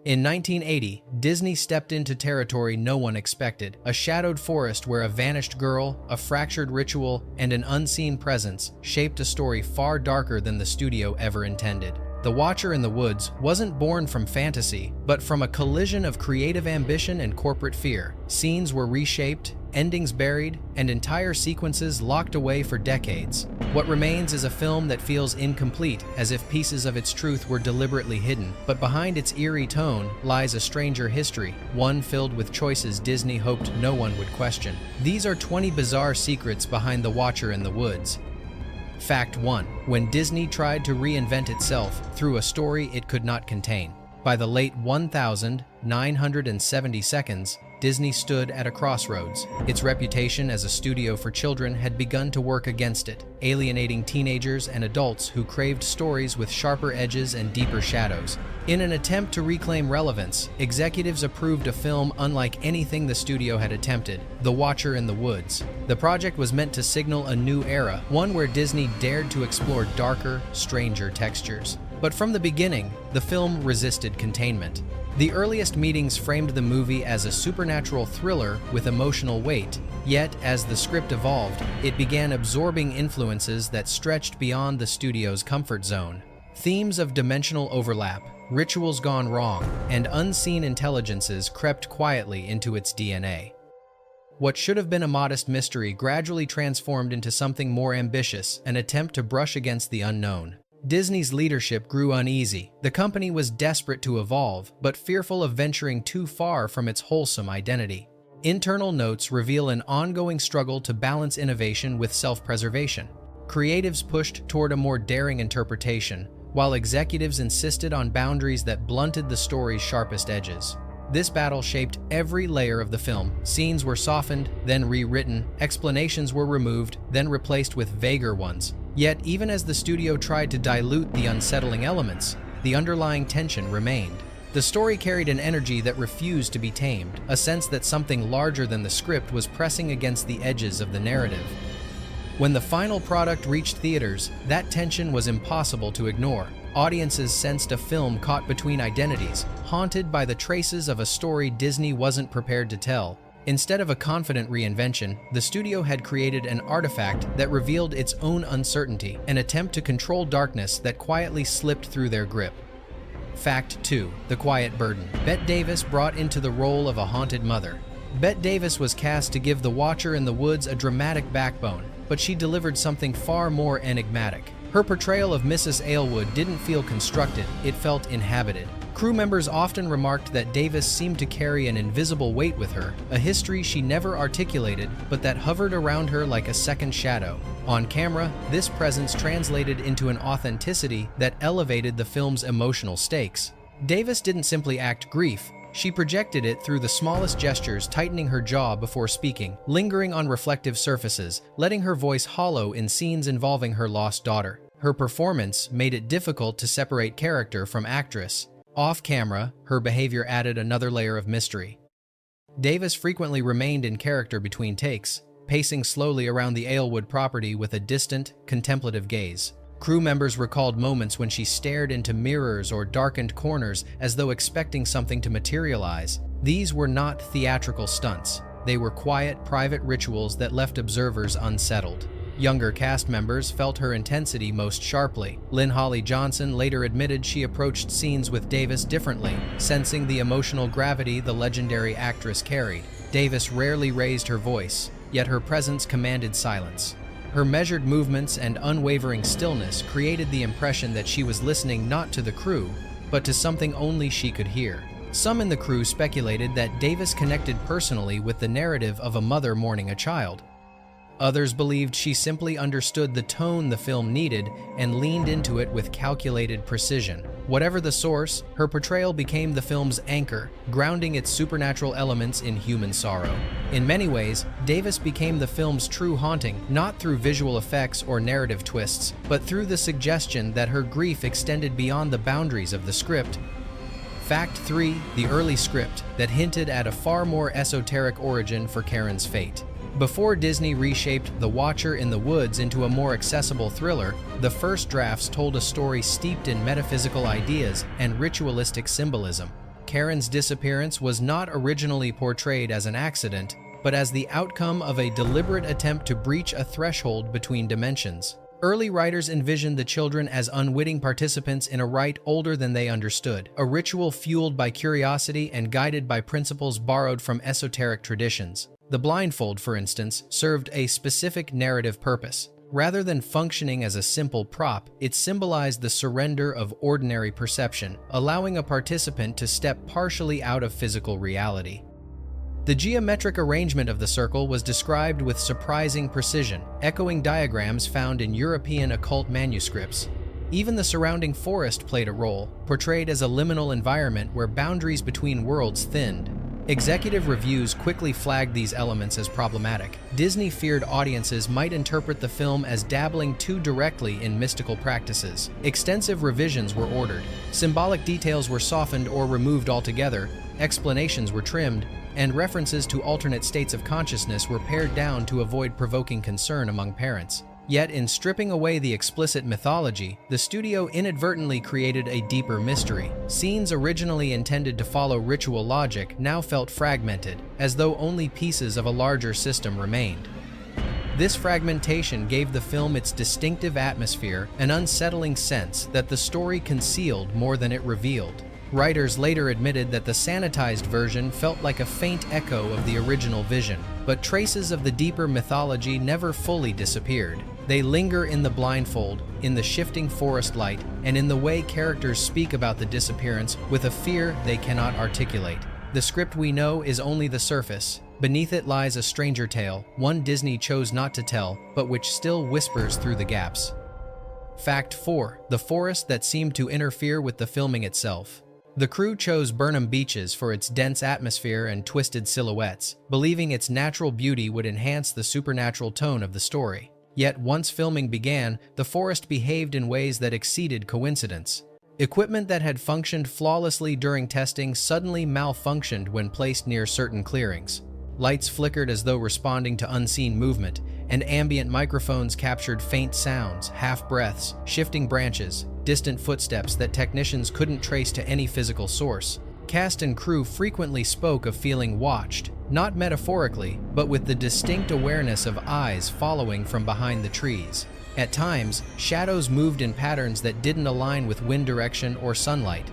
In 1980, Disney stepped into territory no one expected, a shadowed forest where a vanished girl, a fractured ritual, and an unseen presence shaped a story far darker than the studio ever intended. The Watcher in the Woods wasn't born from fantasy, but from a collision of creative ambition and corporate fear. Scenes were reshaped, endings buried, and entire sequences locked away for decades. What remains is a film that feels incomplete, as if pieces of its truth were deliberately hidden. But behind its eerie tone lies a stranger history, one filled with choices Disney hoped no one would question. These are 20 bizarre secrets behind The Watcher in the Woods. Fact 1. When Disney tried to reinvent itself through a story it could not contain. By the late 1970s, Disney stood at a crossroads. Its reputation as a studio for children had begun to work against it, alienating teenagers and adults who craved stories with sharper edges and deeper shadows. In an attempt to reclaim relevance, executives approved a film unlike anything the studio had attempted, The Watcher in the Woods. The project was meant to signal a new era, one where Disney dared to explore darker, stranger textures. But from the beginning, the film resisted containment. The earliest meetings framed the movie as a supernatural thriller with emotional weight, yet as the script evolved, it began absorbing influences that stretched beyond the studio's comfort zone. Themes of dimensional overlap, rituals gone wrong, and unseen intelligences crept quietly into its DNA. What should have been a modest mystery gradually transformed into something more ambitious, an attempt to brush against the unknown. Disney's leadership grew uneasy. The company was desperate to evolve, but fearful of venturing too far from its wholesome identity. Internal notes reveal an ongoing struggle to balance innovation with self-preservation. Creatives pushed toward a more daring interpretation, while executives insisted on boundaries that blunted the story's sharpest edges. This battle shaped every layer of the film. Scenes were softened, then rewritten, explanations were removed, then replaced with vaguer ones. Yet, even as the studio tried to dilute the unsettling elements, the underlying tension remained. The story carried an energy that refused to be tamed, a sense that something larger than the script was pressing against the edges of the narrative. When the final product reached theaters, that tension was impossible to ignore. Audiences sensed a film caught between identities, haunted by the traces of a story Disney wasn't prepared to tell. Instead of a confident reinvention, the studio had created an artifact that revealed its own uncertainty, an attempt to control darkness that quietly slipped through their grip. Fact 2. The Quiet Burden. Bette Davis brought into the role of a haunted mother. Bette Davis was cast to give The Watcher in the Woods a dramatic backbone, but she delivered something far more enigmatic. Her portrayal of Mrs. Aylwood didn't feel constructed, it felt inhabited. Crew members often remarked that Davis seemed to carry an invisible weight with her, a history she never articulated, but that hovered around her like a second shadow. On camera, this presence translated into an authenticity that elevated the film's emotional stakes. Davis didn't simply act grief, she projected it through the smallest gestures, tightening her jaw before speaking, lingering on reflective surfaces, letting her voice hollow in scenes involving her lost daughter. Her performance made it difficult to separate character from actress. Off-camera, her behavior added another layer of mystery. Davis frequently remained in character between takes, pacing slowly around the Aylwood property with a distant, contemplative gaze. Crew members recalled moments when she stared into mirrors or darkened corners as though expecting something to materialize. These were not theatrical stunts. They were quiet, private rituals that left observers unsettled. Younger cast members felt her intensity most sharply. Lynn Holly Johnson later admitted she approached scenes with Davis differently, sensing the emotional gravity the legendary actress carried. Davis rarely raised her voice, yet her presence commanded silence. Her measured movements and unwavering stillness created the impression that she was listening not to the crew, but to something only she could hear. Some in the crew speculated that Davis connected personally with the narrative of a mother mourning a child. Others believed she simply understood the tone the film needed and leaned into it with calculated precision. Whatever the source, her portrayal became the film's anchor, grounding its supernatural elements in human sorrow. In many ways, Davis became the film's true haunting, not through visual effects or narrative twists, but through the suggestion that her grief extended beyond the boundaries of the script. Fact 3. The early script that hinted at a far more esoteric origin for Karen's fate. Before Disney reshaped The Watcher in the Woods into a more accessible thriller, the first drafts told a story steeped in metaphysical ideas and ritualistic symbolism. Karen's disappearance was not originally portrayed as an accident, but as the outcome of a deliberate attempt to breach a threshold between dimensions. Early writers envisioned the children as unwitting participants in a rite older than they understood, a ritual fueled by curiosity and guided by principles borrowed from esoteric traditions. The blindfold, for instance, served a specific narrative purpose. Rather than functioning as a simple prop, it symbolized the surrender of ordinary perception, allowing a participant to step partially out of physical reality. The geometric arrangement of the circle was described with surprising precision, echoing diagrams found in European occult manuscripts. Even the surrounding forest played a role, portrayed as a liminal environment where boundaries between worlds thinned. Executive reviews quickly flagged these elements as problematic. Disney feared audiences might interpret the film as dabbling too directly in mystical practices. Extensive revisions were ordered. Symbolic details were softened or removed altogether, explanations were trimmed, and references to alternate states of consciousness were pared down to avoid provoking concern among parents. Yet, in stripping away the explicit mythology, the studio inadvertently created a deeper mystery. Scenes originally intended to follow ritual logic now felt fragmented, as though only pieces of a larger system remained. This fragmentation gave the film its distinctive atmosphere, an unsettling sense that the story concealed more than it revealed. Writers later admitted that the sanitized version felt like a faint echo of the original vision, but traces of the deeper mythology never fully disappeared. They linger in the blindfold, in the shifting forest light, and in the way characters speak about the disappearance with a fear they cannot articulate. The script we know is only the surface. Beneath it lies a stranger tale, one Disney chose not to tell, but which still whispers through the gaps. Fact 4. The forest that seemed to interfere with the filming itself. The crew chose Burnham Beaches for its dense atmosphere and twisted silhouettes, believing its natural beauty would enhance the supernatural tone of the story. Yet once filming began, the forest behaved in ways that exceeded coincidence. Equipment that had functioned flawlessly during testing suddenly malfunctioned when placed near certain clearings. Lights flickered as though responding to unseen movement, and ambient microphones captured faint sounds, half-breaths, shifting branches, distant footsteps that technicians couldn't trace to any physical source. Cast and crew frequently spoke of feeling watched, not metaphorically, but with the distinct awareness of eyes following from behind the trees. At times, shadows moved in patterns that didn't align with wind direction or sunlight.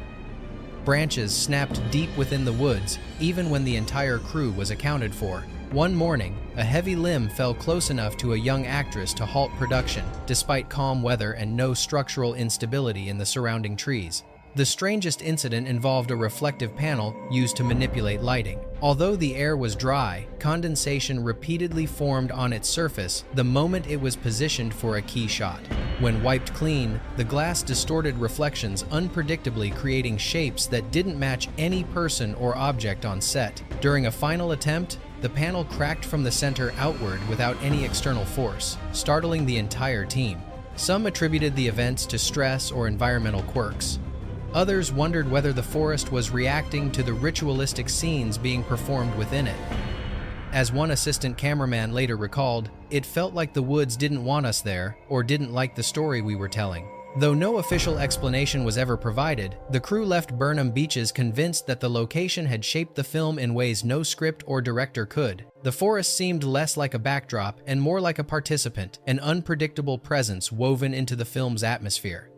Branches snapped deep within the woods, even when the entire crew was accounted for. One morning, a heavy limb fell close enough to a young actress to halt production, despite calm weather and no structural instability in the surrounding trees. The strangest incident involved a reflective panel used to manipulate lighting. Although the air was dry, condensation repeatedly formed on its surface the moment it was positioned for a key shot. When wiped clean, the glass distorted reflections unpredictably, creating shapes that didn't match any person or object on set. During a final attempt, the panel cracked from the center outward without any external force, startling the entire team. Some attributed the events to stress or environmental quirks. Others wondered whether the forest was reacting to the ritualistic scenes being performed within it. As one assistant cameraman later recalled, "It felt like the woods didn't want us there, or didn't like the story we were telling." Though no official explanation was ever provided, the crew left Burnham Beaches convinced that the location had shaped the film in ways no script or director could. The forest seemed less like a backdrop and more like a participant, an unpredictable presence woven into the film's atmosphere.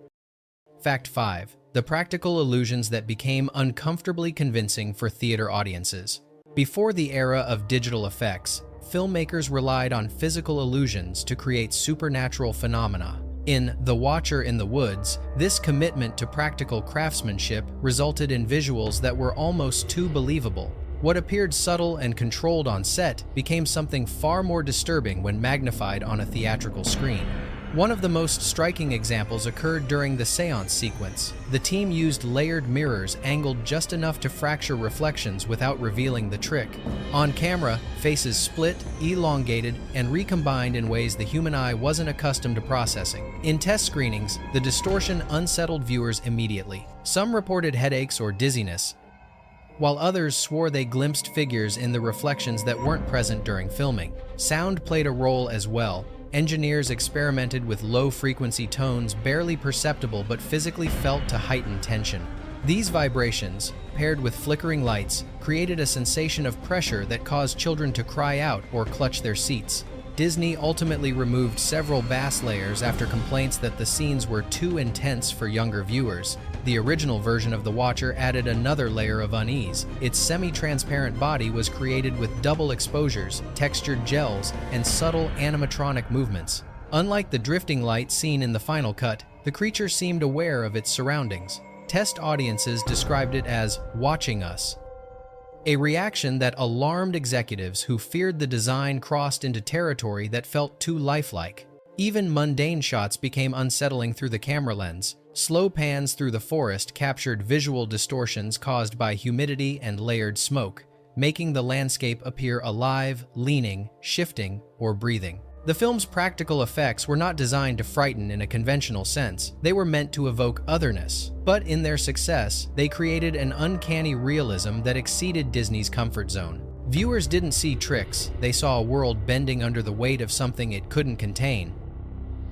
Fact 5. The practical illusions that became uncomfortably convincing for theater audiences. Before the era of digital effects, filmmakers relied on physical illusions to create supernatural phenomena. In The Watcher in the Woods, this commitment to practical craftsmanship resulted in visuals that were almost too believable. What appeared subtle and controlled on set became something far more disturbing when magnified on a theatrical screen. One of the most striking examples occurred during the seance sequence. The team used layered mirrors angled just enough to fracture reflections without revealing the trick. On camera, faces split, elongated, and recombined in ways the human eye wasn't accustomed to processing. In test screenings, the distortion unsettled viewers immediately. Some reported headaches or dizziness, while others swore they glimpsed figures in the reflections that weren't present during filming. Sound played a role as well. Engineers experimented with low-frequency tones barely perceptible but physically felt to heighten tension. These vibrations, paired with flickering lights, created a sensation of pressure that caused children to cry out or clutch their seats. Disney ultimately removed several bass layers after complaints that the scenes were too intense for younger viewers. The original version of The Watcher added another layer of unease. Its semi-transparent body was created with double exposures, textured gels, and subtle animatronic movements. Unlike the drifting light seen in the final cut, the creature seemed aware of its surroundings. Test audiences described it as watching us, a reaction that alarmed executives who feared the design crossed into territory that felt too lifelike. Even mundane shots became unsettling through the camera lens. Slow pans through the forest captured visual distortions caused by humidity and layered smoke, making the landscape appear alive, leaning, shifting, or breathing. The film's practical effects were not designed to frighten in a conventional sense. They were meant to evoke otherness. But in their success, they created an uncanny realism that exceeded Disney's comfort zone. Viewers didn't see tricks, they saw a world bending under the weight of something it couldn't contain.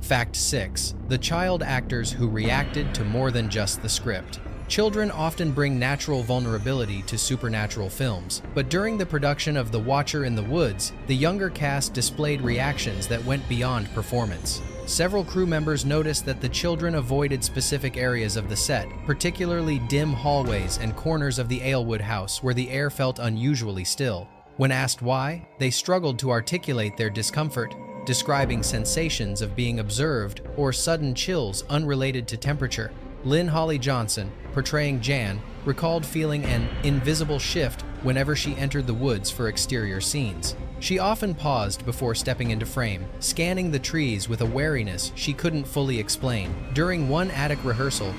Fact 6. The child actors who reacted to more than just the script. Children often bring natural vulnerability to supernatural films, but during the production of The Watcher in the Woods, the younger cast displayed reactions that went beyond performance. Several crew members noticed that the children avoided specific areas of the set, particularly dim hallways and corners of the Alewood house where the air felt unusually still. When asked why, they struggled to articulate their discomfort, describing sensations of being observed or sudden chills unrelated to temperature. Lynn Holly Johnson, portraying Jan, recalled feeling an invisible shift whenever she entered the woods for exterior scenes. She often paused before stepping into frame, scanning the trees with a wariness she couldn't fully explain. During one attic rehearsal,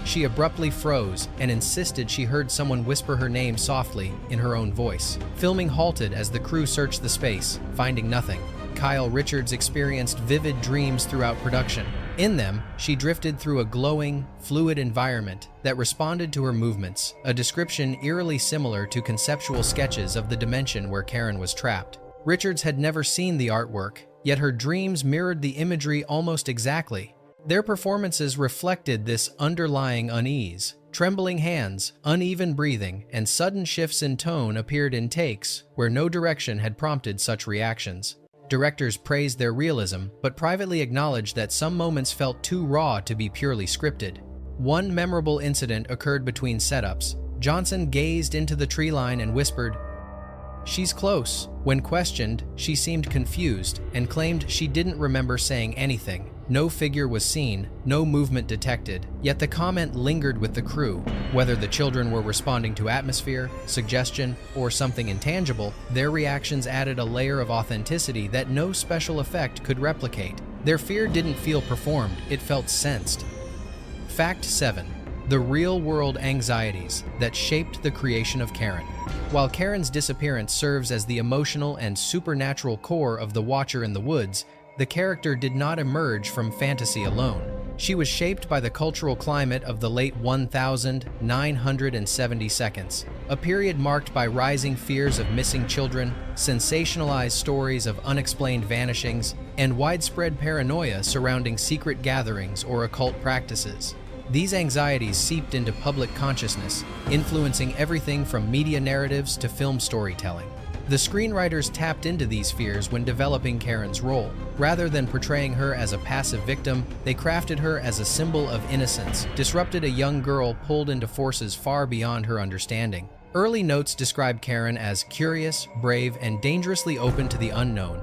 she abruptly froze and insisted she heard someone whisper her name softly in her own voice. Filming halted as the crew searched the space, finding nothing. Kyle Richards experienced vivid dreams throughout production. In them, she drifted through a glowing, fluid environment that responded to her movements, a description eerily similar to conceptual sketches of the dimension where Karen was trapped. Richards had never seen the artwork, yet her dreams mirrored the imagery almost exactly. Their performances reflected this underlying unease. Trembling hands, uneven breathing, and sudden shifts in tone appeared in takes where no direction had prompted such reactions. Directors praised their realism, but privately acknowledged that some moments felt too raw to be purely scripted. One memorable incident occurred between setups. Johnson gazed into the tree line and whispered, "She's close." When questioned, she seemed confused and claimed she didn't remember saying anything. No figure was seen, no movement detected, yet the comment lingered with the crew. Whether the children were responding to atmosphere, suggestion, or something intangible, their reactions added a layer of authenticity that no special effect could replicate. Their fear didn't feel performed, it felt sensed. Fact 7. The real-world anxieties that shaped the creation of Karen. While Karen's disappearance serves as the emotional and supernatural core of The Watcher in the Woods, the character did not emerge from fantasy alone. She was shaped by the cultural climate of the late 1970s, a period marked by rising fears of missing children, sensationalized stories of unexplained vanishings, and widespread paranoia surrounding secret gatherings or occult practices. These anxieties seeped into public consciousness, influencing everything from media narratives to film storytelling. The screenwriters tapped into these fears when developing Karen's role. Rather than portraying her as a passive victim, they crafted her as a symbol of innocence, disrupted a young girl pulled into forces far beyond her understanding. Early notes describe Karen as curious, brave, and dangerously open to the unknown,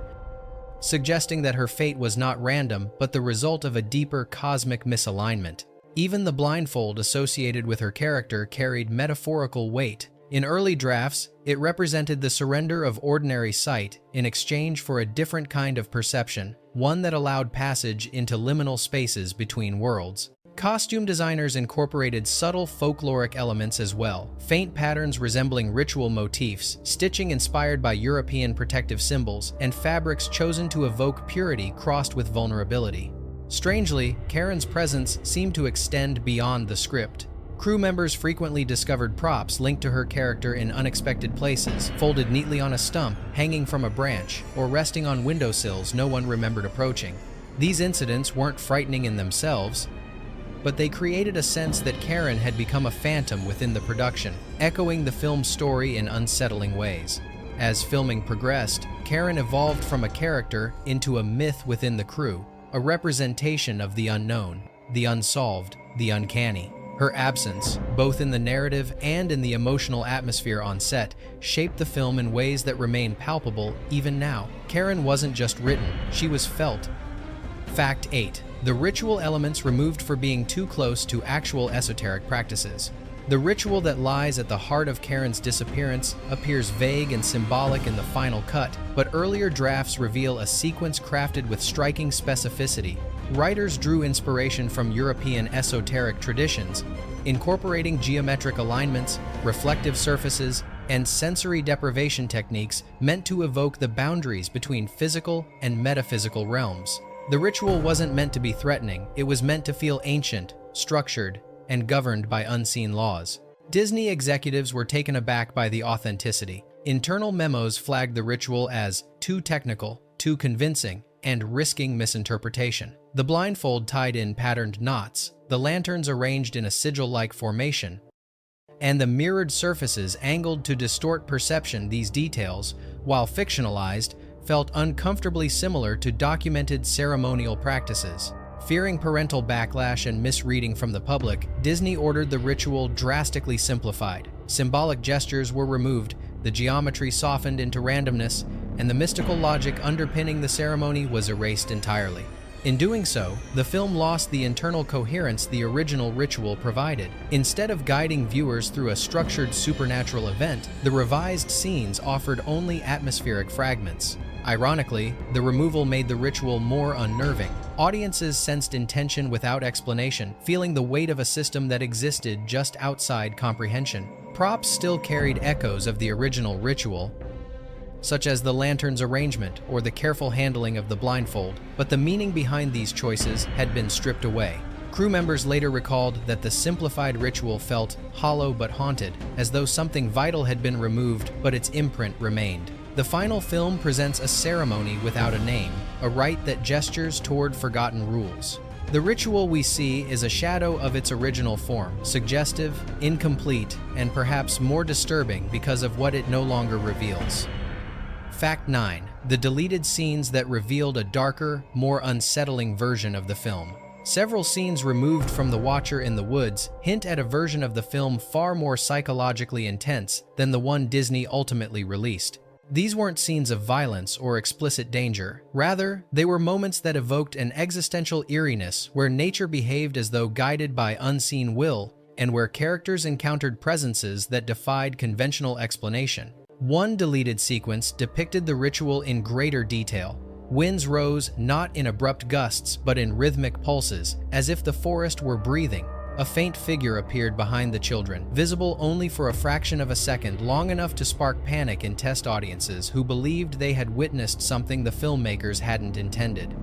suggesting that her fate was not random, but the result of a deeper cosmic misalignment. Even the blindfold associated with her character carried metaphorical weight. In early drafts, it represented the surrender of ordinary sight in exchange for a different kind of perception, one that allowed passage into liminal spaces between worlds. Costume designers incorporated subtle folkloric elements as well, faint patterns resembling ritual motifs, stitching inspired by European protective symbols, and fabrics chosen to evoke purity crossed with vulnerability. Strangely, Karen's presence seemed to extend beyond the script. Crew members frequently discovered props linked to her character in unexpected places, folded neatly on a stump, hanging from a branch, or resting on windowsills no one remembered approaching. These incidents weren't frightening in themselves. but they created a sense that Karen had become a phantom within the production, echoing the film's story in unsettling ways. As filming progressed, Karen evolved from a character into a myth within the crew, a representation of the unknown, the unsolved, the uncanny. Her absence, both in the narrative and in the emotional atmosphere on set, shaped the film in ways that remain palpable even now. Karen wasn't just written, she was felt. Fact 8. The ritual elements removed for being too close to actual esoteric practices. The ritual that lies at the heart of Karen's disappearance appears vague and symbolic in the final cut, but earlier drafts reveal a sequence crafted with striking specificity. Writers drew inspiration from European esoteric traditions, incorporating geometric alignments, reflective surfaces, and sensory deprivation techniques meant to evoke the boundaries between physical and metaphysical realms. The ritual wasn't meant to be threatening, it was meant to feel ancient, structured, and governed by unseen laws. Disney executives were taken aback by the authenticity. Internal memos flagged the ritual as too technical, too convincing, and risking misinterpretation. The blindfold tied in patterned knots, the lanterns arranged in a sigil-like formation, and the mirrored surfaces angled to distort perception. These details, while fictionalized, felt uncomfortably similar to documented ceremonial practices. Fearing parental backlash and misreading from the public, Disney ordered the ritual drastically simplified. Symbolic gestures were removed, the geometry softened into randomness, and the mystical logic underpinning the ceremony was erased entirely. In doing so, the film lost the internal coherence the original ritual provided. Instead of guiding viewers through a structured supernatural event, the revised scenes offered only atmospheric fragments. Ironically, the removal made the ritual more unnerving. Audiences sensed intention without explanation, feeling the weight of a system that existed just outside comprehension. Props still carried echoes of the original ritual, such as the lantern's arrangement or the careful handling of the blindfold, but the meaning behind these choices had been stripped away. Crew members later recalled that the simplified ritual felt hollow but haunted, as though something vital had been removed but its imprint remained. The final film presents a ceremony without a name, a rite that gestures toward forgotten rules. The ritual we see is a shadow of its original form, suggestive, incomplete, and perhaps more disturbing because of what it no longer reveals. Fact 9. The deleted scenes that revealed a darker, more unsettling version of the film. Several scenes removed from The Watcher in the Woods hint at a version of the film far more psychologically intense than the one Disney ultimately released. These weren't scenes of violence or explicit danger. Rather, they were moments that evoked an existential eeriness where nature behaved as though guided by unseen will and where characters encountered presences that defied conventional explanation. One deleted sequence depicted the ritual in greater detail. Winds rose not in abrupt gusts but in rhythmic pulses, as if the forest were breathing. A faint figure appeared behind the children, visible only for a fraction of a second, long enough to spark panic in test audiences who believed they had witnessed something the filmmakers hadn't intended.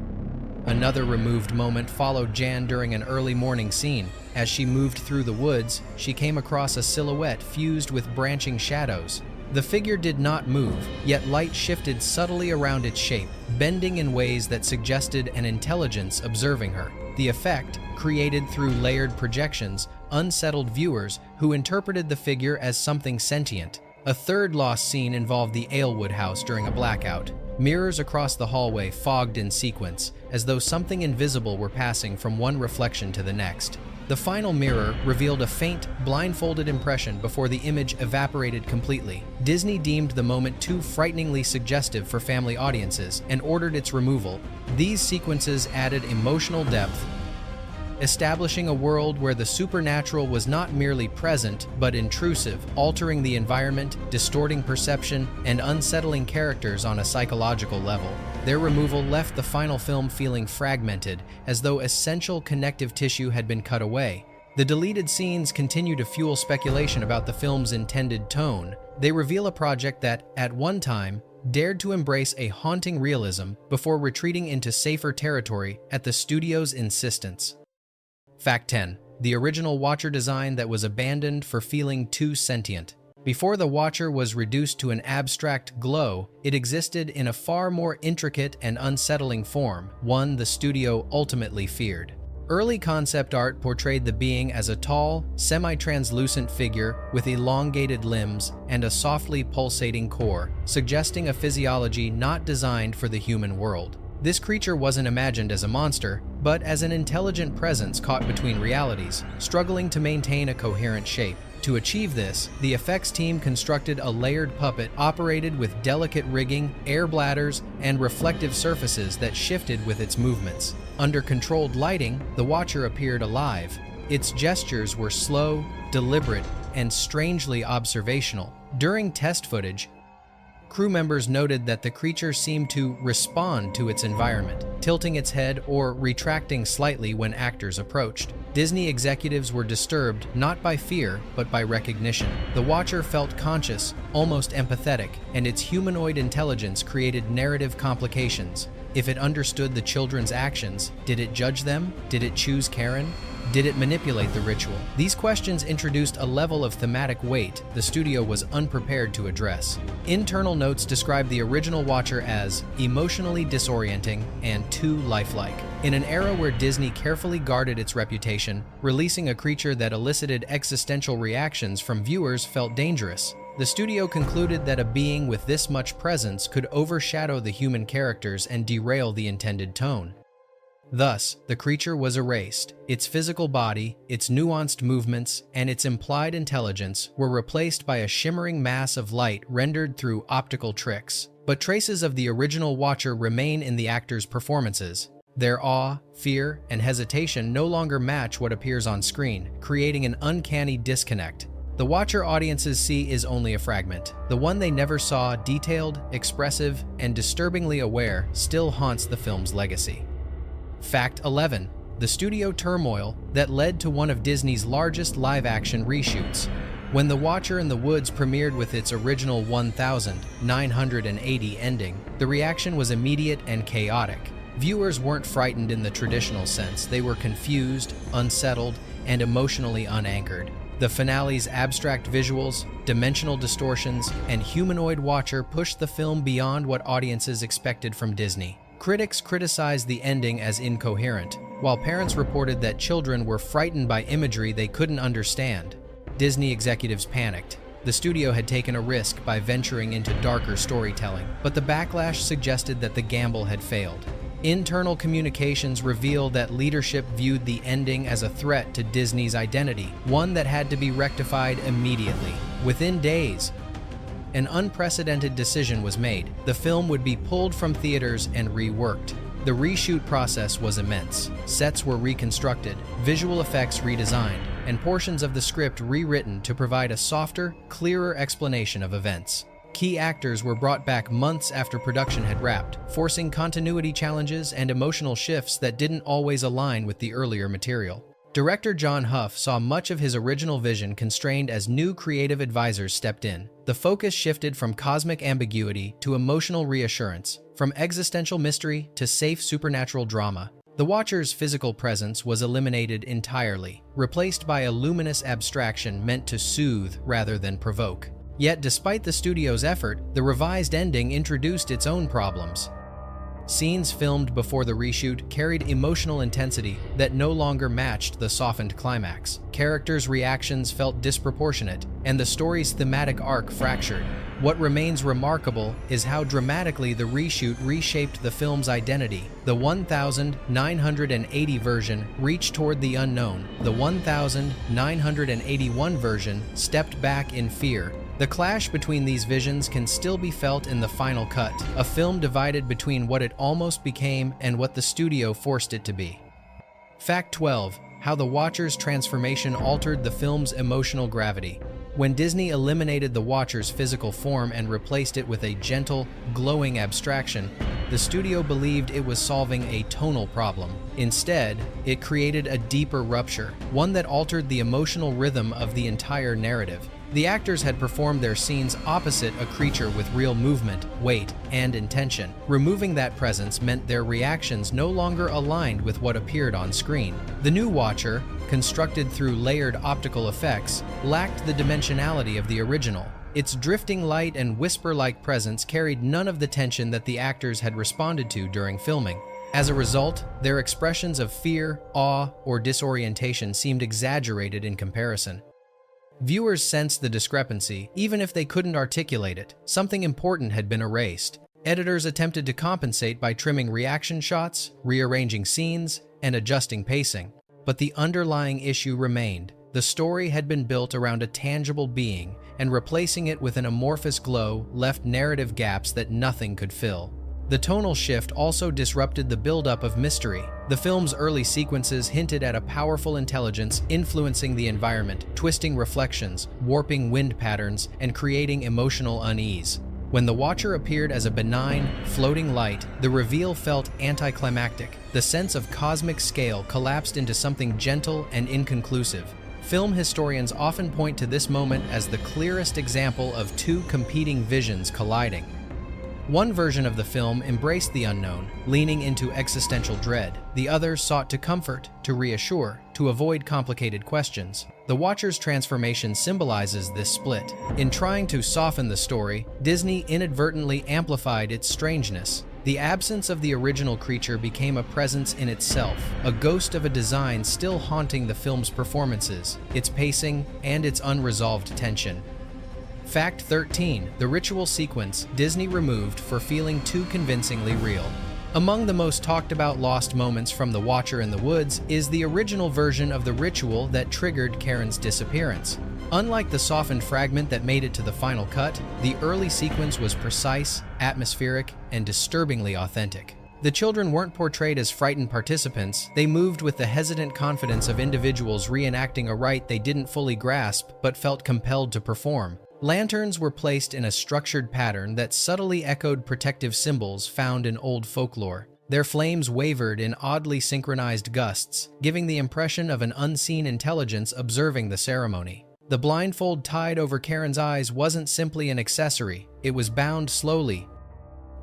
Another removed moment followed Jan during an early morning scene. As she moved through the woods, she came across a silhouette fused with branching shadows. The figure did not move, yet light shifted subtly around its shape, bending in ways that suggested an intelligence observing her. The effect, created through layered projections, unsettled viewers who interpreted the figure as something sentient. A third lost scene involved the Alewood house during a blackout. Mirrors across the hallway fogged in sequence, as though something invisible were passing from one reflection to the next. The final mirror revealed a faint, blindfolded impression before the image evaporated completely. Disney deemed the moment too frighteningly suggestive for family audiences and ordered its removal. These sequences added emotional depth, establishing a world where the supernatural was not merely present but intrusive, altering the environment, distorting perception, and unsettling characters on a psychological level. Their removal left the final film feeling fragmented, as though essential connective tissue had been cut away. The deleted scenes continue to fuel speculation about the film's intended tone. They reveal a project that, at one time, dared to embrace a haunting realism before retreating into safer territory at the studio's insistence. Fact 10. The original Watcher design that was abandoned for feeling too sentient. Before the Watcher was reduced to an abstract glow, it existed in a far more intricate and unsettling form, one the studio ultimately feared. Early concept art portrayed the being as a tall, semi-translucent figure with elongated limbs and a softly pulsating core, suggesting a physiology not designed for the human world. This creature wasn't imagined as a monster, but as an intelligent presence caught between realities, struggling to maintain a coherent shape. To achieve this, the effects team constructed a layered puppet operated with delicate rigging, air bladders, and reflective surfaces that shifted with its movements. Under controlled lighting, the Watcher appeared alive. Its gestures were slow, deliberate, and strangely observational. During test footage, crew members noted that the creature seemed to respond to its environment, tilting its head or retracting slightly when actors approached. Disney executives were disturbed not by fear, but by recognition. The Watcher felt conscious, almost empathetic, and its humanoid intelligence created narrative complications. If it understood the children's actions, did it judge them? Did it choose Karen? Did it manipulate the ritual? These questions introduced a level of thematic weight the studio was unprepared to address. Internal notes describe the original Watcher as emotionally disorienting and too lifelike. In an era where Disney carefully guarded its reputation, releasing a creature that elicited existential reactions from viewers felt dangerous. The studio concluded that a being with this much presence could overshadow the human characters and derail the intended tone. Thus, the creature was erased. Its physical body, its nuanced movements, and its implied intelligence were replaced by a shimmering mass of light rendered through optical tricks. But traces of the original Watcher remain in the actors' performances. Their awe, fear, and hesitation no longer match what appears on screen, creating an uncanny disconnect. The Watcher audiences see is only a fragment. The one they never saw, detailed, expressive, and disturbingly aware, still haunts the film's legacy. Fact 11. The studio turmoil that led to one of Disney's largest live-action reshoots. When The Watcher in the Woods premiered with its original 1980 ending, the reaction was immediate and chaotic. Viewers weren't frightened in the traditional sense. They were confused, unsettled, and emotionally unanchored. The finale's abstract visuals, dimensional distortions, and humanoid Watcher pushed the film beyond what audiences expected from Disney. Critics criticized the ending as incoherent, while parents reported that children were frightened by imagery they couldn't understand. Disney executives panicked. The studio had taken a risk by venturing into darker storytelling, but the backlash suggested that the gamble had failed. Internal communications revealed that leadership viewed the ending as a threat to Disney's identity, one that had to be rectified immediately. Within days, an unprecedented decision was made. The film would be pulled from theaters and reworked. The reshoot process was immense. Sets were reconstructed, visual effects redesigned, and portions of the script rewritten to provide a softer, clearer explanation of events. Key actors were brought back months after production had wrapped, forcing continuity challenges and emotional shifts that didn't always align with the earlier material. Director John Huff saw much of his original vision constrained as new creative advisors stepped in. The focus shifted from cosmic ambiguity to emotional reassurance, from existential mystery to safe supernatural drama. The Watcher's physical presence was eliminated entirely, replaced by a luminous abstraction meant to soothe rather than provoke. Yet, despite the studio's effort, the revised ending introduced its own problems. Scenes filmed before the reshoot carried emotional intensity that no longer matched the softened climax. Characters' reactions felt disproportionate, and the story's thematic arc fractured. What remains remarkable is how dramatically the reshoot reshaped the film's identity. The 1980 version reached toward the unknown. The 1981 version stepped back in fear. The clash between these visions can still be felt in the final cut, a film divided between what it almost became and what the studio forced it to be. Fact 12. How the Watcher's transformation altered the film's emotional gravity. When Disney eliminated the Watcher's physical form and replaced it with a gentle, glowing abstraction, the studio believed it was solving a tonal problem. Instead, it created a deeper rupture, one that altered the emotional rhythm of the entire narrative. The actors had performed their scenes opposite a creature with real movement, weight, and intention. Removing that presence meant their reactions no longer aligned with what appeared on screen. The new Watcher, constructed through layered optical effects, lacked the dimensionality of the original. Its drifting light and whisper-like presence carried none of the tension that the actors had responded to during filming. As a result, their expressions of fear, awe, or disorientation seemed exaggerated in comparison. Viewers sensed the discrepancy, even if they couldn't articulate it. Something important had been erased. Editors attempted to compensate by trimming reaction shots, rearranging scenes, and adjusting pacing. But the underlying issue remained. The story had been built around a tangible being, and replacing it with an amorphous glow left narrative gaps that nothing could fill. The tonal shift also disrupted the buildup of mystery. The film's early sequences hinted at a powerful intelligence influencing the environment, twisting reflections, warping wind patterns, and creating emotional unease. When the Watcher appeared as a benign, floating light, the reveal felt anticlimactic. The sense of cosmic scale collapsed into something gentle and inconclusive. Film historians often point to this moment as the clearest example of two competing visions colliding. One version of the film embraced the unknown, leaning into existential dread. The other sought to comfort, to reassure, to avoid complicated questions. The Watcher's transformation symbolizes this split. In trying to soften the story, Disney inadvertently amplified its strangeness. The absence of the original creature became a presence in itself, a ghost of a design still haunting the film's performances, its pacing, and its unresolved tension. Fact 13. The ritual sequence Disney removed for feeling too convincingly real. Among the most talked about lost moments from The Watcher in the Woods is the original version of the ritual that triggered Karen's disappearance. Unlike the softened fragment that made it to the final cut, the early sequence was precise, atmospheric, and disturbingly authentic. The children weren't portrayed as frightened participants, they moved with the hesitant confidence of individuals reenacting a rite they didn't fully grasp but felt compelled to perform. Lanterns were placed in a structured pattern that subtly echoed protective symbols found in old folklore. Their flames wavered in oddly synchronized gusts, giving the impression of an unseen intelligence observing the ceremony. The blindfold tied over Karen's eyes wasn't simply an accessory, it was bound slowly,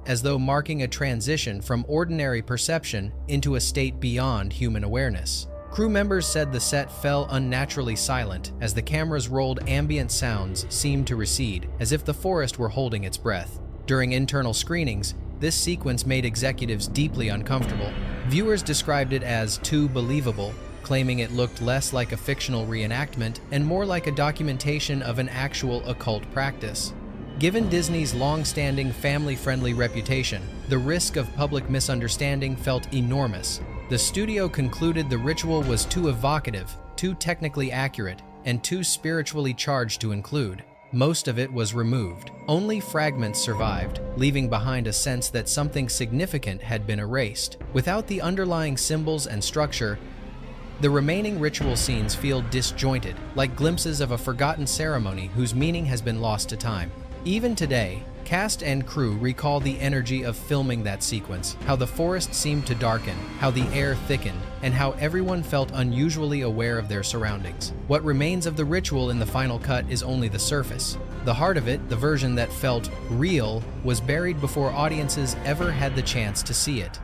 as though marking a transition from ordinary perception into a state beyond human awareness. Crew members said the set fell unnaturally silent as the cameras rolled. Ambient sounds seemed to recede, as if the forest were holding its breath. During internal screenings, this sequence made executives deeply uncomfortable. Viewers described it as too believable, claiming it looked less like a fictional reenactment and more like a documentation of an actual occult practice. Given Disney's long-standing family-friendly reputation, the risk of public misunderstanding felt enormous. The studio concluded the ritual was too evocative, too technically accurate, and too spiritually charged to include. Most of it was removed. Only fragments survived, leaving behind a sense that something significant had been erased. Without the underlying symbols and structure, the remaining ritual scenes feel disjointed, like glimpses of a forgotten ceremony whose meaning has been lost to time. Even today, cast and crew recall the energy of filming that sequence, how the forest seemed to darken, how the air thickened, and how everyone felt unusually aware of their surroundings. What remains of the ritual in the final cut is only the surface. The heart of it, the version that felt real, was buried before audiences ever had the chance to see it.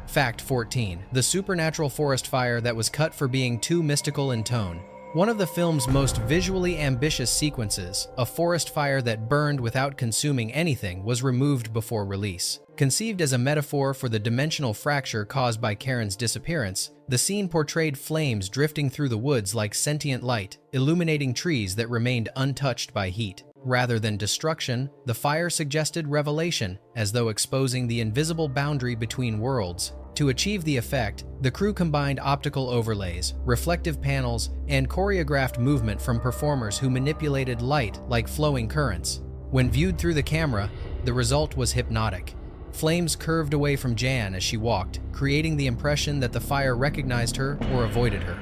Fact 14. The supernatural forest fire that was cut for being too mystical in tone. One of the film's most visually ambitious sequences, a forest fire that burned without consuming anything, was removed before release. Conceived as a metaphor for the dimensional fracture caused by Karen's disappearance, the scene portrayed flames drifting through the woods like sentient light, illuminating trees that remained untouched by heat. Rather than destruction, the fire suggested revelation, as though exposing the invisible boundary between worlds. To achieve the effect, the crew combined optical overlays, reflective panels, and choreographed movement from performers who manipulated light like flowing currents. When viewed through the camera, the result was hypnotic. Flames curved away from Jan as she walked, creating the impression that the fire recognized her or avoided her.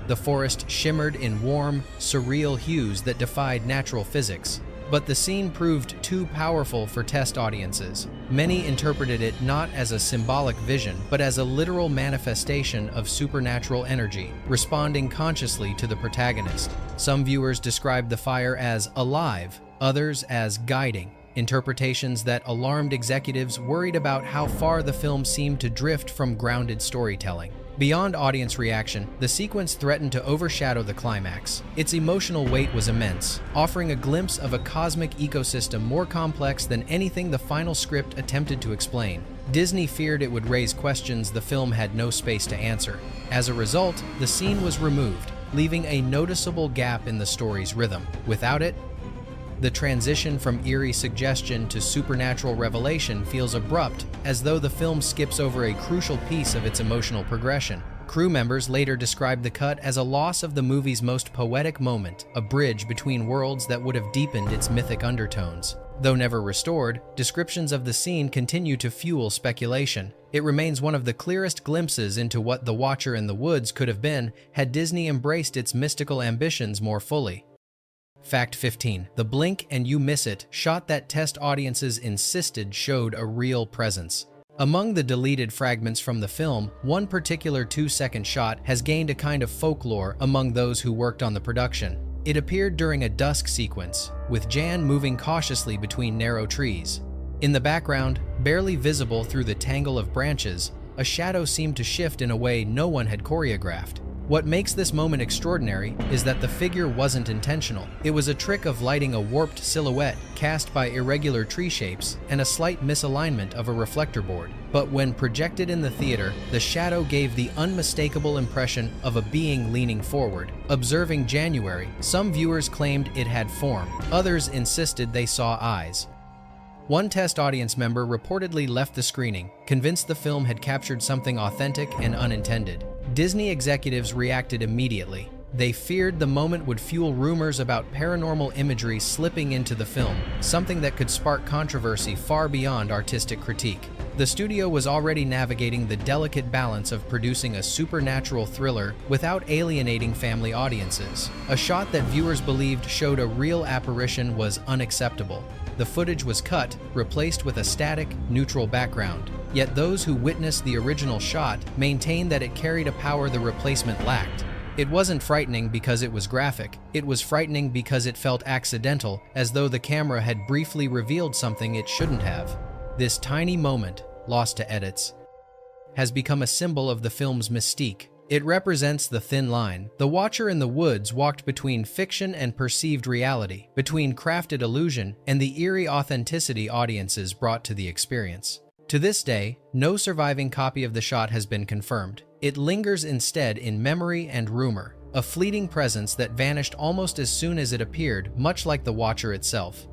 The forest shimmered in warm, surreal hues that defied natural physics. But the scene proved too powerful for test audiences. Many interpreted it not as a symbolic vision, but as a literal manifestation of supernatural energy, responding consciously to the protagonist. Some viewers described the fire as alive, others as guiding, interpretations that alarmed executives worried about how far the film seemed to drift from grounded storytelling. Beyond audience reaction, the sequence threatened to overshadow the climax. Its emotional weight was immense, offering a glimpse of a cosmic ecosystem more complex than anything the final script attempted to explain. Disney feared it would raise questions the film had no space to answer. As a result, the scene was removed, leaving a noticeable gap in the story's rhythm. Without it, the transition from eerie suggestion to supernatural revelation feels abrupt, as though the film skips over a crucial piece of its emotional progression. Crew members later described the cut as a loss of the movie's most poetic moment, a bridge between worlds that would have deepened its mythic undertones. Though never restored, descriptions of the scene continue to fuel speculation. It remains one of the clearest glimpses into what The Watcher in the Woods could have been had Disney embraced its mystical ambitions more fully. Fact 15. The blink and you miss it shot that test audiences insisted showed a real presence. Among the deleted fragments from the film, one particular 2-second shot has gained a kind of folklore among those who worked on the production. It appeared during a dusk sequence, with Jan moving cautiously between narrow trees. In the background, barely visible through the tangle of branches, a shadow seemed to shift in a way no one had choreographed. What makes this moment extraordinary is that the figure wasn't intentional. It was a trick of lighting a warped silhouette cast by irregular tree shapes and a slight misalignment of a reflector board. But when projected in the theater, the shadow gave the unmistakable impression of a being leaning forward. Observing January, some viewers claimed it had form. Others insisted they saw eyes. One test audience member reportedly left the screening, convinced the film had captured something authentic and unintended. Disney executives reacted immediately. They feared the moment would fuel rumors about paranormal imagery slipping into the film, something that could spark controversy far beyond artistic critique. The studio was already navigating the delicate balance of producing a supernatural thriller without alienating family audiences. A shot that viewers believed showed a real apparition was unacceptable. The footage was cut, replaced with a static, neutral background. Yet those who witnessed the original shot maintained that it carried a power the replacement lacked. It wasn't frightening because it was graphic. It was frightening because it felt accidental, as though the camera had briefly revealed something it shouldn't have. This tiny moment, lost to edits, has become a symbol of the film's mystique. It represents the thin line. The Watcher in the Woods walked between fiction and perceived reality, between crafted illusion and the eerie authenticity audiences brought to the experience. To this day, no surviving copy of the shot has been confirmed. It lingers instead in memory and rumor, a fleeting presence that vanished almost as soon as it appeared, much like the Watcher itself.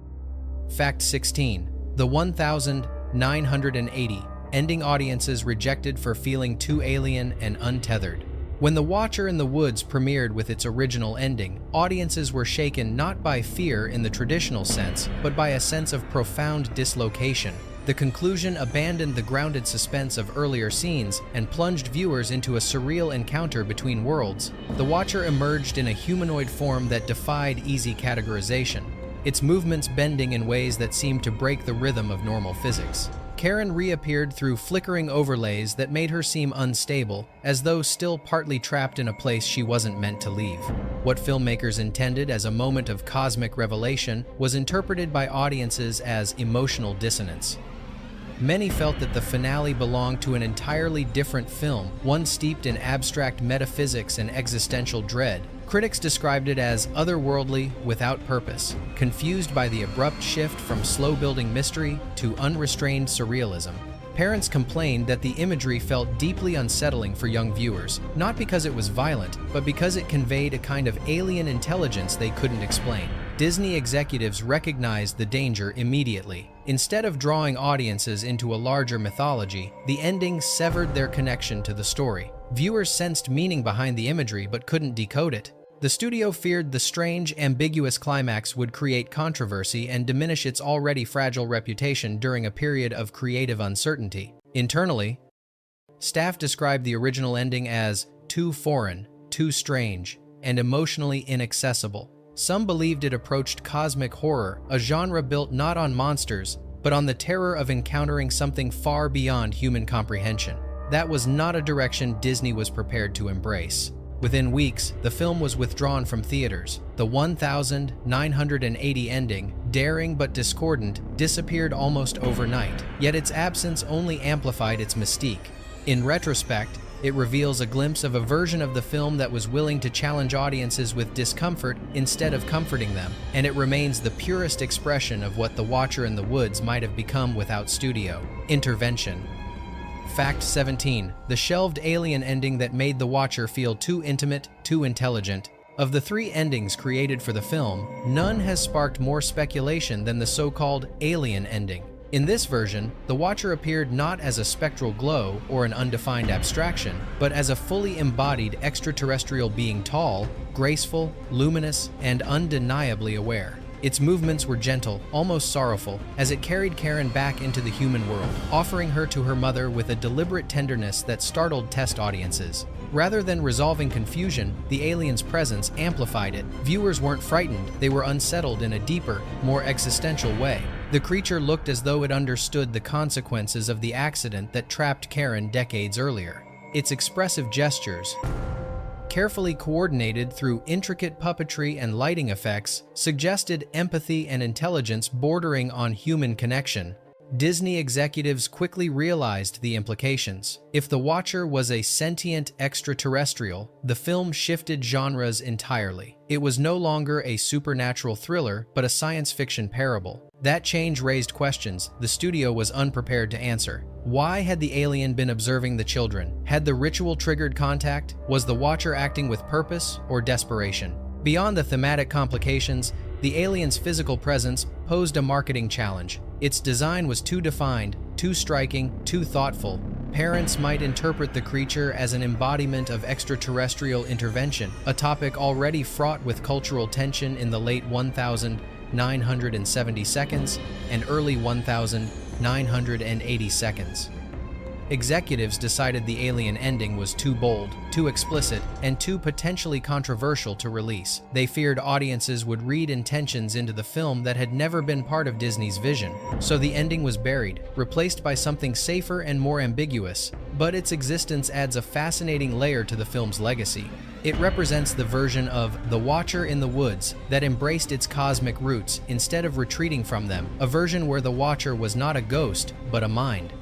Fact 16. The 1980. Ending audiences rejected for feeling too alien and untethered. When The Watcher in the Woods premiered with its original ending, audiences were shaken not by fear in the traditional sense, but by a sense of profound dislocation. The conclusion abandoned the grounded suspense of earlier scenes and plunged viewers into a surreal encounter between worlds. The Watcher emerged in a humanoid form that defied easy categorization, its movements bending in ways that seemed to break the rhythm of normal physics. Karen reappeared through flickering overlays that made her seem unstable, as though still partly trapped in a place she wasn't meant to leave. What filmmakers intended as a moment of cosmic revelation was interpreted by audiences as emotional dissonance. Many felt that the finale belonged to an entirely different film, one steeped in abstract metaphysics and existential dread. Critics described it as otherworldly, without purpose, confused by the abrupt shift from slow-building mystery to unrestrained surrealism. Parents complained that the imagery felt deeply unsettling for young viewers, not because it was violent, but because it conveyed a kind of alien intelligence they couldn't explain. Disney executives recognized the danger immediately. Instead of drawing audiences into a larger mythology, the ending severed their connection to the story. Viewers sensed meaning behind the imagery but couldn't decode it. The studio feared the strange, ambiguous climax would create controversy and diminish its already fragile reputation during a period of creative uncertainty. Internally, staff described the original ending as too foreign, too strange, and emotionally inaccessible. Some believed it approached cosmic horror, a genre built not on monsters, but on the terror of encountering something far beyond human comprehension. That was not a direction Disney was prepared to embrace. Within weeks, the film was withdrawn from theaters. The 1980 ending, daring but discordant, disappeared almost overnight, yet its absence only amplified its mystique. In retrospect, It reveals a glimpse of a version of the film that was willing to challenge audiences with discomfort instead of comforting them, and it remains the purest expression of what The Watcher in the Woods might have become without studio intervention. Fact 17. The shelved alien ending that made The Watcher feel too intimate, too intelligent. Of the 3 endings created for the film, none has sparked more speculation than the so-called alien ending. In this version, the Watcher appeared not as a spectral glow or an undefined abstraction, but as a fully embodied extraterrestrial being, tall, graceful, luminous, and undeniably aware. Its movements were gentle, almost sorrowful, as it carried Karen back into the human world, offering her to her mother with a deliberate tenderness that startled test audiences. Rather than resolving confusion, the alien's presence amplified it. Viewers weren't frightened, they were unsettled in a deeper, more existential way. The creature looked as though it understood the consequences of the accident that trapped Karen decades earlier. Its expressive gestures, carefully coordinated through intricate puppetry and lighting effects, suggested empathy and intelligence bordering on human connection. Disney executives quickly realized the implications. If The Watcher was a sentient extraterrestrial, the film shifted genres entirely. It was no longer a supernatural thriller, but a science fiction parable. That change raised questions the studio was unprepared to answer. Why had the alien been observing the children? Had the ritual triggered contact? Was the Watcher acting with purpose or desperation? Beyond the thematic complications, the alien's physical presence posed a marketing challenge. Its design was too defined, too striking, too thoughtful. Parents might interpret the creature as an embodiment of extraterrestrial intervention, a topic already fraught with cultural tension in the late 1970 seconds and early 1980 seconds. Executives decided the alien ending was too bold, too explicit, and too potentially controversial to release. They feared audiences would read intentions into the film that had never been part of Disney's vision. So the ending was buried, replaced by something safer and more ambiguous. But its existence adds a fascinating layer to the film's legacy. It represents the version of The Watcher in the Woods that embraced its cosmic roots instead of retreating from them, a version where the Watcher was not a ghost, but a mind.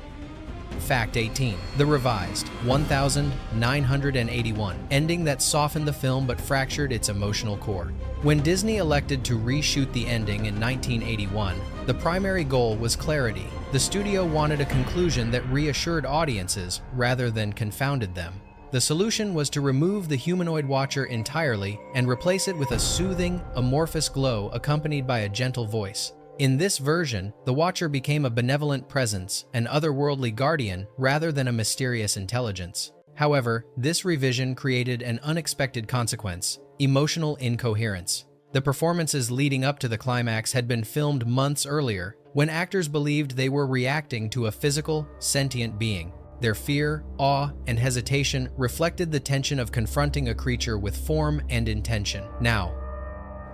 Fact 18. The revised 1981 ending that softened the film but fractured its emotional core. When Disney elected to reshoot the ending in 1981, the primary goal was clarity. The studio wanted a conclusion that reassured audiences rather than confounded them. The solution was to remove the humanoid Watcher entirely and replace it with a soothing, amorphous glow accompanied by a gentle voice. In this version, the Watcher became a benevolent presence, an otherworldly guardian, rather than a mysterious intelligence. However, this revision created an unexpected consequence: emotional incoherence. The performances leading up to the climax had been filmed months earlier, when actors believed they were reacting to a physical, sentient being. Their fear, awe, and hesitation reflected the tension of confronting a creature with form and intention. Now,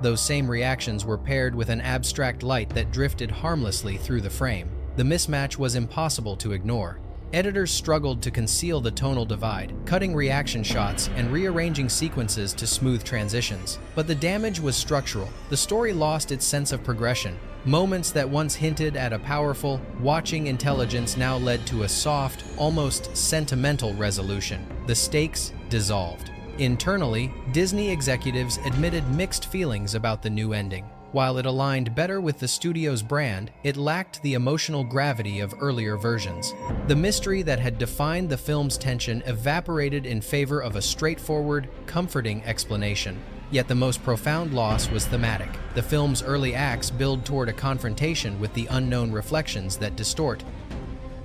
those same reactions were paired with an abstract light that drifted harmlessly through the frame. The mismatch was impossible to ignore. Editors struggled to conceal the tonal divide, cutting reaction shots and rearranging sequences to smooth transitions. But the damage was structural. The story lost its sense of progression. Moments that once hinted at a powerful, watching intelligence now led to a soft, almost sentimental resolution. The stakes dissolved. Internally, Disney executives admitted mixed feelings about the new ending. While it aligned better with the studio's brand, it lacked the emotional gravity of earlier versions. The mystery that had defined the film's tension evaporated in favor of a straightforward, comforting explanation. Yet the most profound loss was thematic. The film's early acts build toward a confrontation with the unknown reflections that distort.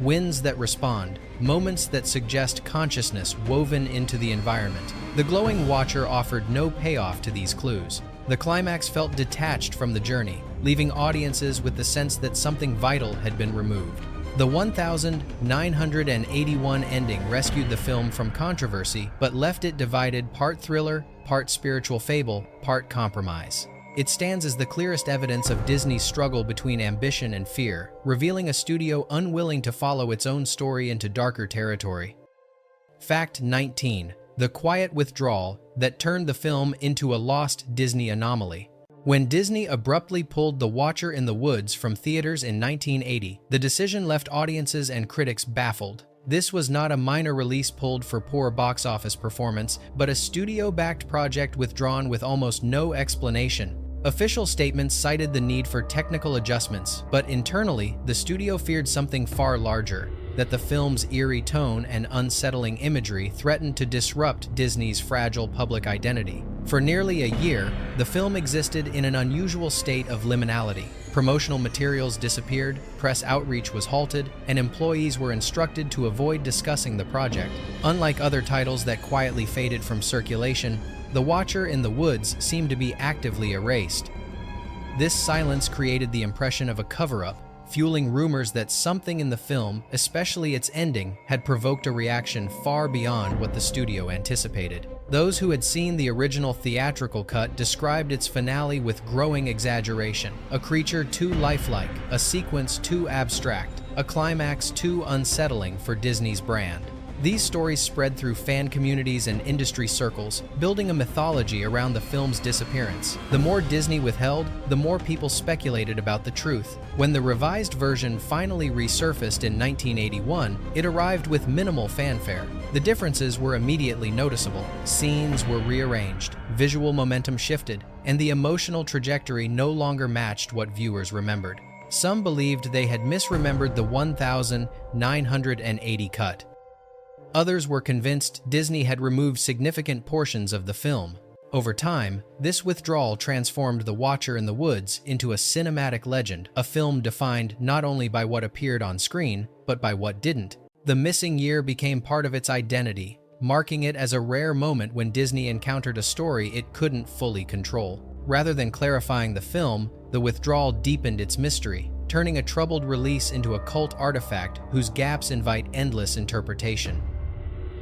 Winds that respond, moments that suggest consciousness woven into the environment. The glowing Watcher offered no payoff to these clues. The climax felt detached from the journey, leaving audiences with the sense that something vital had been removed. The 1981 ending rescued the film from controversy, but left it divided, part thriller, part spiritual fable, part compromise. It stands as the clearest evidence of Disney's struggle between ambition and fear, revealing a studio unwilling to follow its own story into darker territory. Fact 19. The quiet withdrawal that turned the film into a lost Disney anomaly. When Disney abruptly pulled The Watcher in the Woods from theaters in 1980, the decision left audiences and critics baffled. This was not a minor release pulled for poor box office performance, but a studio-backed project withdrawn with almost no explanation. Official statements cited the need for technical adjustments, but internally, the studio feared something far larger: that the film's eerie tone and unsettling imagery threatened to disrupt Disney's fragile public identity. For nearly a year, the film existed in an unusual state of liminality. Promotional materials disappeared, press outreach was halted, and employees were instructed to avoid discussing the project. Unlike other titles that quietly faded from circulation, The Watcher in the Woods seemed to be actively erased. This silence created the impression of a cover-up, fueling rumors that something in the film, especially its ending, had provoked a reaction far beyond what the studio anticipated. Those who had seen the original theatrical cut described its finale with growing exaggeration: a creature too lifelike, a sequence too abstract, a climax too unsettling for Disney's brand. These stories spread through fan communities and industry circles, building a mythology around the film's disappearance. The more Disney withheld, the more people speculated about the truth. When the revised version finally resurfaced in 1981, it arrived with minimal fanfare. The differences were immediately noticeable. Scenes were rearranged, visual momentum shifted, and the emotional trajectory no longer matched what viewers remembered. Some believed they had misremembered the 1980 cut. Others were convinced Disney had removed significant portions of the film. Over time, this withdrawal transformed The Watcher in the Woods into a cinematic legend, a film defined not only by what appeared on screen, but by what didn't. The missing year became part of its identity, marking it as a rare moment when Disney encountered a story it couldn't fully control. Rather than clarifying the film, the withdrawal deepened its mystery, turning a troubled release into a cult artifact whose gaps invite endless interpretation.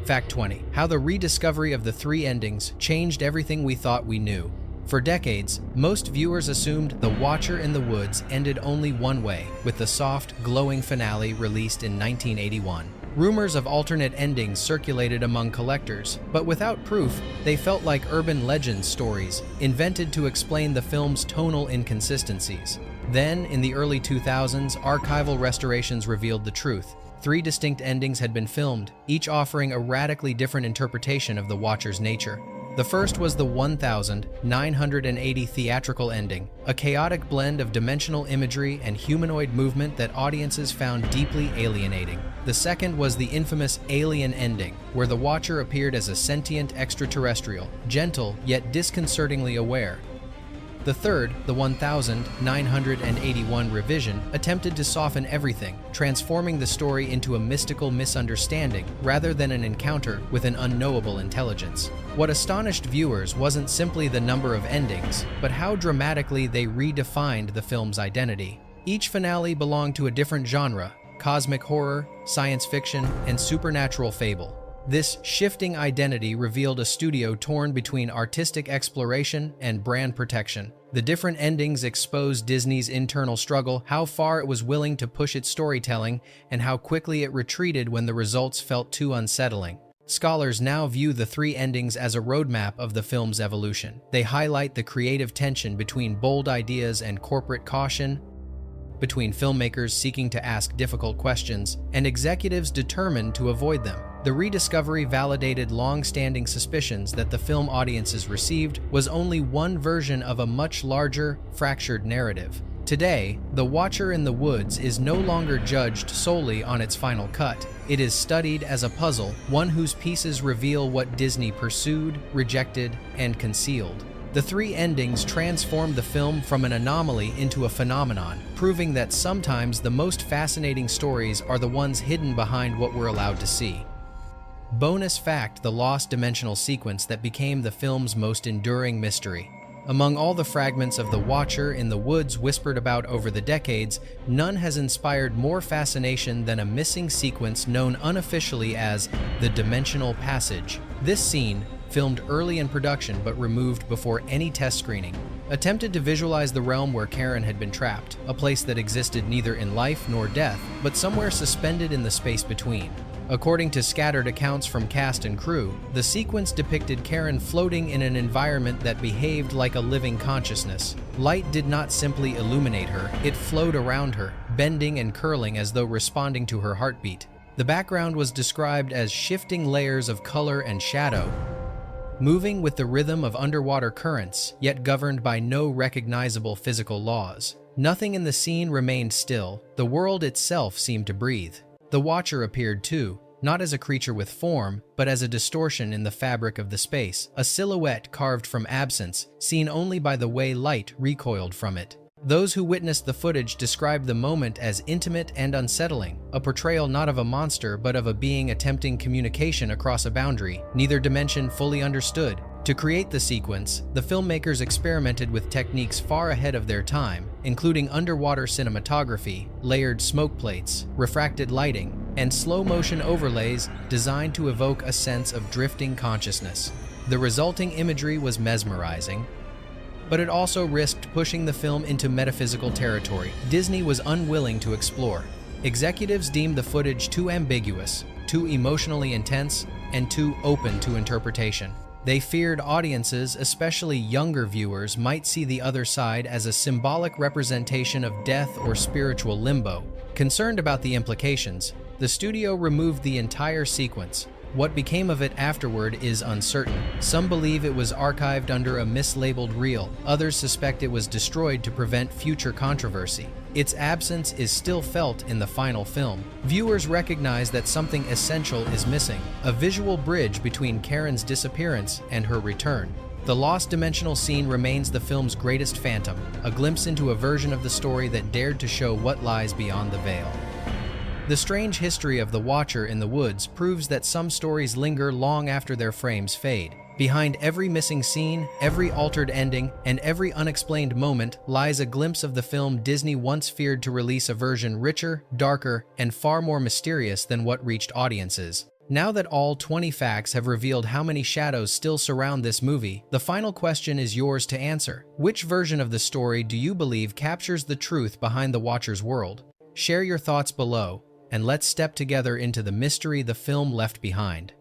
Fact 20. How the rediscovery of the three endings changed everything we thought we knew. For decades, most viewers assumed The Watcher in the Woods ended only one way, with the soft, glowing finale released in 1981. Rumors of alternate endings circulated among collectors, but without proof, they felt like urban legend stories, invented to explain the film's tonal inconsistencies. Then, in the early 2000s, archival restorations revealed the truth. 3 distinct endings had been filmed, each offering a radically different interpretation of the Watcher's nature. The first was the 1980 theatrical ending, a chaotic blend of dimensional imagery and humanoid movement that audiences found deeply alienating. The second was the infamous Alien ending, where the Watcher appeared as a sentient extraterrestrial, gentle yet disconcertingly aware. The third, the 1981 revision, attempted to soften everything, transforming the story into a mystical misunderstanding rather than an encounter with an unknowable intelligence. What astonished viewers wasn't simply the number of endings, but how dramatically they redefined the film's identity. Each finale belonged to a different genre: cosmic horror, science fiction, and supernatural fable. This shifting identity revealed a studio torn between artistic exploration and brand protection. The different endings exposed Disney's internal struggle, how far it was willing to push its storytelling, and how quickly it retreated when the results felt too unsettling. Scholars now view the 3 endings as a roadmap of the film's evolution. They highlight the creative tension between bold ideas and corporate caution, between filmmakers seeking to ask difficult questions and executives determined to avoid them. The rediscovery validated long-standing suspicions that the film audiences received was only one version of a much larger, fractured narrative. Today, The Watcher in the Woods is no longer judged solely on its final cut. It is studied as a puzzle, one whose pieces reveal what Disney pursued, rejected, and concealed. The 3 endings transformed the film from an anomaly into a phenomenon, proving that sometimes the most fascinating stories are the ones hidden behind what we're allowed to see. Bonus fact: the lost dimensional sequence that became the film's most enduring mystery. Among all the fragments of The Watcher in the Woods whispered about over the decades, none has inspired more fascination than a missing sequence known unofficially as the Dimensional Passage. This scene, filmed early in production but removed before any test screening, attempted to visualize the realm where Karen had been trapped, a place that existed neither in life nor death, but somewhere suspended in the space between. According to scattered accounts from cast and crew, the sequence depicted Karen floating in an environment that behaved like a living consciousness. Light did not simply illuminate her, it flowed around her, bending and curling as though responding to her heartbeat. The background was described as shifting layers of color and shadow, moving with the rhythm of underwater currents, yet governed by no recognizable physical laws. Nothing in the scene remained still. The world itself seemed to breathe. The Watcher appeared too, not as a creature with form, but as a distortion in the fabric of the space, a silhouette carved from absence, seen only by the way light recoiled from it. Those who witnessed the footage described the moment as intimate and unsettling, a portrayal not of a monster but of a being attempting communication across a boundary, neither dimension fully understood. To create the sequence, the filmmakers experimented with techniques far ahead of their time, including underwater cinematography, layered smoke plates, refracted lighting, and slow-motion overlays designed to evoke a sense of drifting consciousness. The resulting imagery was mesmerizing, but it also risked pushing the film into metaphysical territory Disney was unwilling to explore. Executives deemed the footage too ambiguous, too emotionally intense, and too open to interpretation. They feared audiences, especially younger viewers, might see the other side as a symbolic representation of death or spiritual limbo. Concerned about the implications, the studio removed the entire sequence. What became of it afterward is uncertain. Some believe it was archived under a mislabeled reel. Others suspect it was destroyed to prevent future controversy. Its absence is still felt in the final film. Viewers recognize that something essential is missing, a visual bridge between Karen's disappearance and her return. The lost dimensional scene remains the film's greatest phantom, a glimpse into a version of the story that dared to show what lies beyond the veil. The strange history of the Watcher in the woods proves that some stories linger long after their frames fade. Behind every missing scene, every altered ending, and every unexplained moment lies a glimpse of the film Disney once feared to release, a version richer, darker, and far more mysterious than what reached audiences. Now that all 20 facts have revealed how many shadows still surround this movie, the final question is yours to answer. Which version of the story do you believe captures the truth behind the Watcher's world? Share your thoughts below, and let's step together into the mystery the film left behind.